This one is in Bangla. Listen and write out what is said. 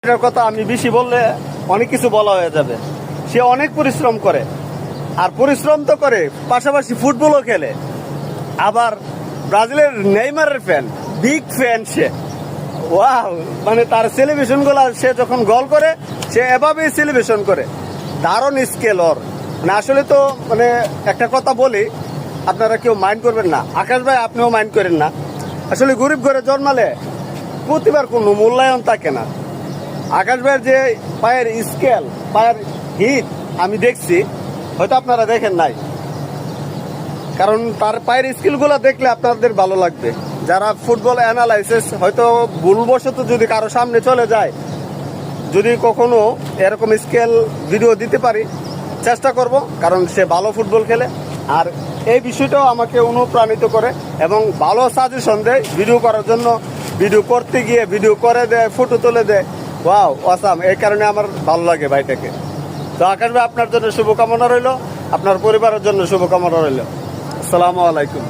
এটার কথা আমি বেশি বললে অনেক কিছু বলা হয়ে যাবে। সে অনেক পরিশ্রম করে, আর পরিশ্রম তো করে পাশাপাশি ফুটবলও খেলে। আবার ব্রাজিলের নেইমারের ফ্যান, বিগ ফ্যান সে। ওয়াও, মানে তার সেলিব্রেশন গুলা, সে যখন গোল করে সে এভাবেই সেলিব্রেশন করে। দারুণ স্কেল ওর। মানে আসলে তো মানে একটা কথা বলি, আপনারা কেউ মাইন্ড করবেন না, আকাশ ভাই আপনিও মাইন্ড করেন না। আসলে গরিব ঘরে জন্মালে প্রতিবার কোনো মূল্যায়ন থাকে না। আকাশ ভাইয়ের যে পায়ের স্কেল, পায়ের হিট আমি দেখছি, হয়তো আপনারা দেখেন নাই, কারণ তার পায়ের স্কিলগুলো দেখলে আপনাদের ভালো লাগবে। যারা ফুটবল অ্যানালাইসিস, হয়তো ভুলবশত যদি কারো সামনে চলে যায়, যদি কখনো এরকম স্কেল ভিডিও দিতে পারি চেষ্টা করব, কারণ সে ভালো ফুটবল খেলে। আর এই বিষয়টাও আমাকে অনুপ্রাণিত করে এবং ভালো সাজেশন দেয় ভিডিও করার জন্য। ভিডিও করতে গিয়ে ভিডিও করে দেয়, ফটো তুলে দেয়। Wow, awesome. এই কারণে আমার ভালো লাগে ভাইটাকে। তো আকাশ ভাই, আপনার জন্য শুভকামনা রইল, আপনার পরিবারের জন্য শুভকামনা রইল। আসসালামু আলাইকুম।